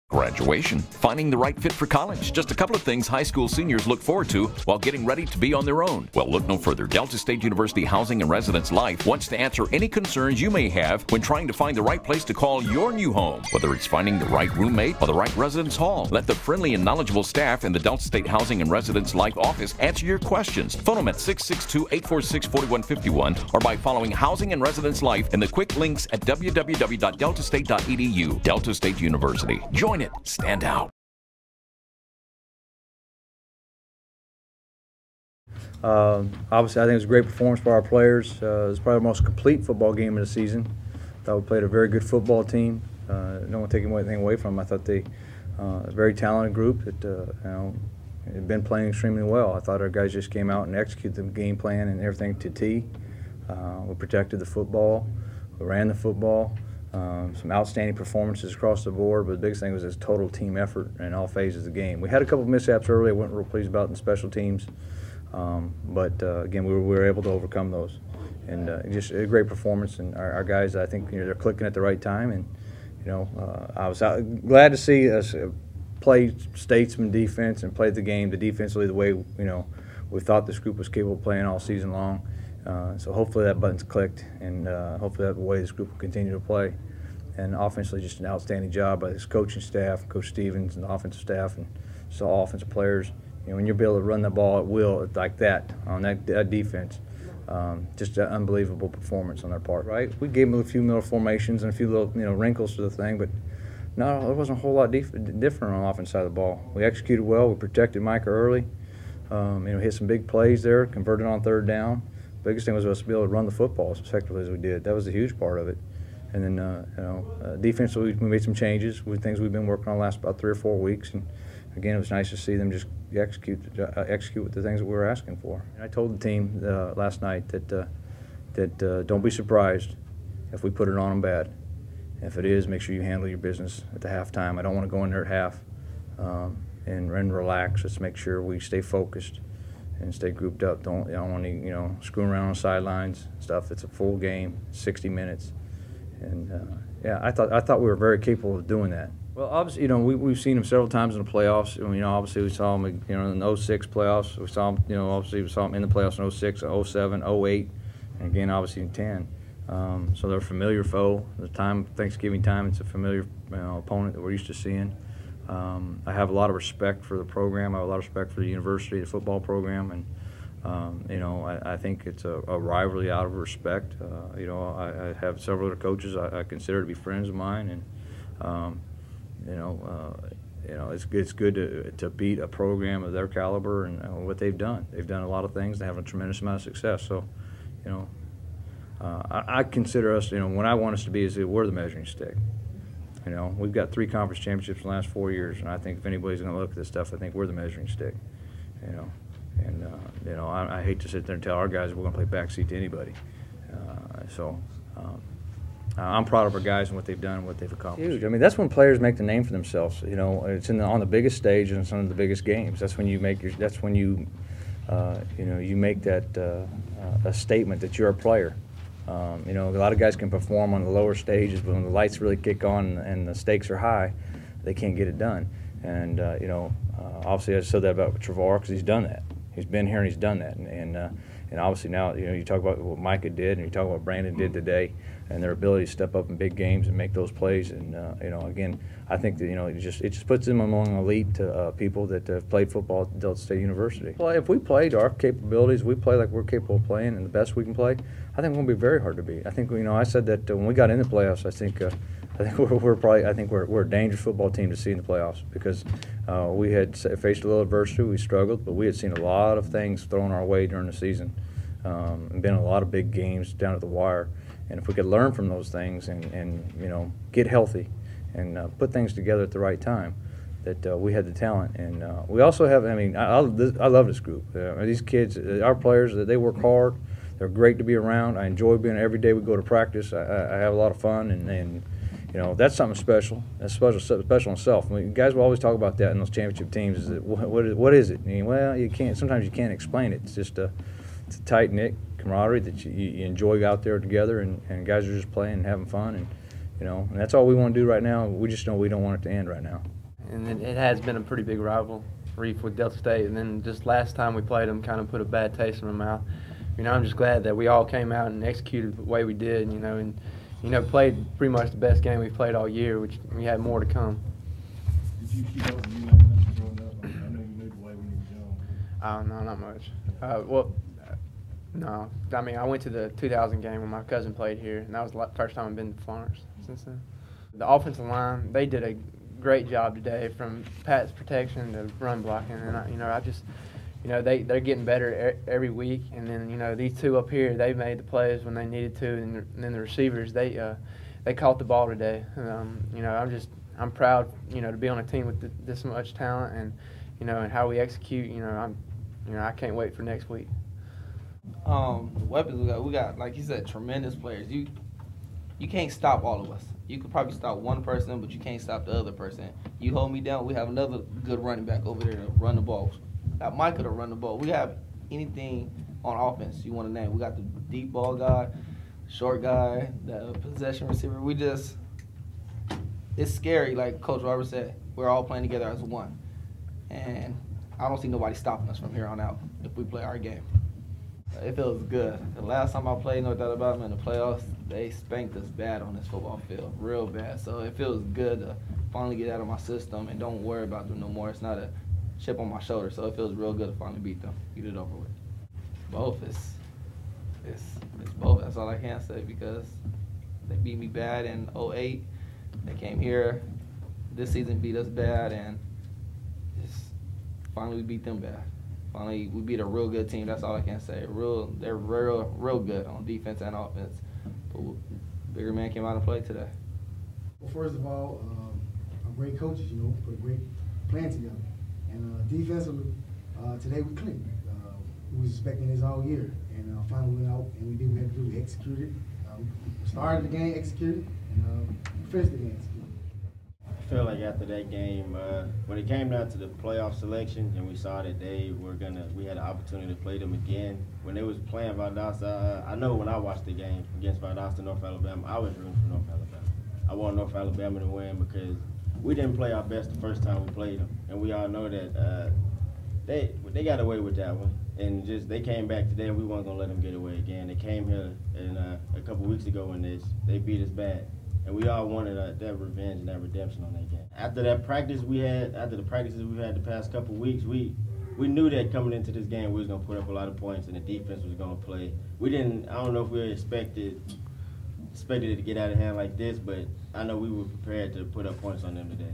Graduation, finding the right fit for college, just a couple of things high school seniors look forward to while getting ready to be on their own. Well, look no further. Delta State University Housing and Residence Life wants to answer any concerns you may have when trying to find the right place to call your new home. Whether it's finding the right roommate or the right residence hall, let the friendly and knowledgeable staff in the Delta State Housing and Residence Life office answer your questions. Phone them at 662-846-4151 or by following Housing and Residence Life in the quick links at www.deltastate.edu. Delta State University. Join it. Stand out. Obviously, I think it was a great performance by our players. It was probably the most complete football game of the season. I thought we played a very good football team. Don't want to take anything away from them. I thought they a very talented group that had been playing extremely well. I thought our guys just came out and executed the game plan and everything to T. We protected the football. We ran the football. Some outstanding performances across the board, but the biggest thing was this total team effort in all phases of the game. We had a couple of mishaps early I wasn't real pleased about in special teams, but again, we were able to overcome those. And just a great performance, and our guys, I think they're clicking at the right time. And I was glad to see us play Statesman defense and play the game defensively the way we thought this group was capable of playing all season long. So hopefully that button's clicked, and hopefully that's the way this group will continue to play. And offensively, just an outstanding job by this coaching staff, Coach Stevens, and the offensive staff, and just all offensive players. When you're able to run the ball at will like that on that defense, just an unbelievable performance on their part. Right? We gave them a few little formations and a few little wrinkles to the thing, but no, there wasn't a whole lot different on the offense side of the ball. We executed well. We protected Micah early. Hit some big plays there, converted on third down. Biggest thing was us to be able to run the football as effectively as we did. That was a huge part of it. And then, defensively, we made some changes with things we've been working on the last about 3 or 4 weeks. And again, it was nice to see them just execute with the things that we were asking for. And I told the team last night that don't be surprised if we put it on them bad. If it is, make sure you handle your business at the halftime. I don't want to go in there at half and relax. Let's make sure we stay focused and stay grouped up. I don't want to screwing around on the sidelines stuff. It's a full game, 60 minutes, and yeah, I thought we were very capable of doing that. Well, obviously, we've seen them several times in the playoffs. Obviously we saw them, in the 06 playoffs. We saw them, obviously we saw them in the playoffs in 06, 07, 08, and again, obviously in 10. So they're a familiar foe. The time, Thanksgiving time, it's a familiar opponent that we're used to seeing. I have a lot of respect for the program. I have a lot of respect for the university, the football program, and I think it's a rivalry out of respect. I have several other coaches I consider to be friends of mine, and it's good to beat a program of their caliber and what they've done. They've done a lot of things. They have a tremendous amount of success. So, I consider us. What I want us to be is that we're the measuring stick. We've got 3 conference championships in the last 4 years, and I think if anybody's going to look at this stuff, I think we're the measuring stick. I hate to sit there and tell our guys we're going to play backseat to anybody. I'm proud of our guys and what they've done and what they've accomplished. Huge. I mean, that's when players make the name for themselves. It's on the biggest stage and some of the biggest games. That's when you make you make that a statement that you're a player. A lot of guys can perform on the lower stages, but when the lights really kick on and the stakes are high, they can't get it done. And obviously, I said that about Trevar because he's done that. He's been here and he's done that. And obviously now, you talk about what Micah did and you talk about what Brandon did today, and their ability to step up in big games and make those plays. And again, I think that it just puts them among elite people that have played football at Delta State University. Well, if we play to our capabilities, we play like we're capable of playing and the best we can play, I think we're going to be very hard to beat. I think I said that when we got in the playoffs. I think we're a dangerous football team to see in the playoffs because we had faced a little adversity. We struggled, but we had seen a lot of things thrown our way during the season, and been in a lot of big games down at the wire. And if we could learn from those things and get healthy and put things together at the right time, that we had the talent. And we also have. I love this group. These kids, our players, they work hard. They're great to be around. I enjoy being every day we go to practice. I have a lot of fun, and that's something special. That's special in itself. Guys will always talk about that in those championship teams. Is that what is it? Well, you can't. Sometimes you can't explain it. It's just it's a tight knit camaraderie that you enjoy out there together, and guys are just playing and having fun. And And that's all we want to do right now. We just know we don't want it to end right now. And it has been a pretty big rivalry with Delta State, and then just last time we played them kind of put a bad taste in my mouth. I'm just glad that we all came out and executed the way we did, and played pretty much the best game we've played all year, which we had more to come. Did you keep up with you growing up? I know you moved away when you were young. No, not much. No. I mean, I went to the 2000 game when my cousin played here, and that was the first time I've been to Florence since then. The offensive line, they did a great job today, from pass protection to run blocking, and I just, they're getting better every week. And then these two up here, they made the plays when they needed to, and then the receivers, they caught the ball today. And, I'm proud, to be on a team with this much talent, and and how we execute. I can't wait for next week. The weapons we got, like you said, tremendous players. You can't stop all of us. You could probably stop one person, but you can't stop the other person. You hold me down, we have another good running back over there to run the ball. Got Micah to run the ball. We have anything on offense you want to name. We got the deep ball guy, short guy, the possession receiver. It's scary, like Coach Robert said. We're all playing together as one. And I don't see nobody stopping us from here on out if we play our game. It feels good. The last time I played North Alabama in the playoffs, they spanked us bad on this football field, real bad. So it feels good to finally get out of my system and don't worry about them no more. It's not a chip on my shoulder, so it feels real good to finally beat them, get it over with. Both. It's both. That's all I can say, because they beat me bad in 2008. They came here this season, beat us bad, and finally we beat them bad. Finally, we beat a real good team. That's all I can say. They're real good on defense and offense. But bigger man came out and played today. Well, first of all, our great coaches, put a great plan together. And defensively, today we clicked. We was expecting this all year, and finally went out and we did what we had to do. We executed. Started the game, executed, and finished the game, executed. I feel like after that game, when it came down to the playoff selection and we saw that we had an opportunity to play them again. When they was playing Valdosta, I know when I watched the game against Valdosta, North Alabama, I was rooting for North Alabama. I want North Alabama to win because we didn't play our best the first time we played them, and we all know that they got away with that one. And they came back today, and we weren't gonna let them get away again. They came here a couple weeks ago and they beat us bad. And we all wanted that revenge and that redemption on that game. After the practices we've had the past couple weeks, we knew that coming into this game we was gonna put up a lot of points and the defense was gonna play. I don't know if we expected it to get out of hand like this, but I know we were prepared to put up points on them today.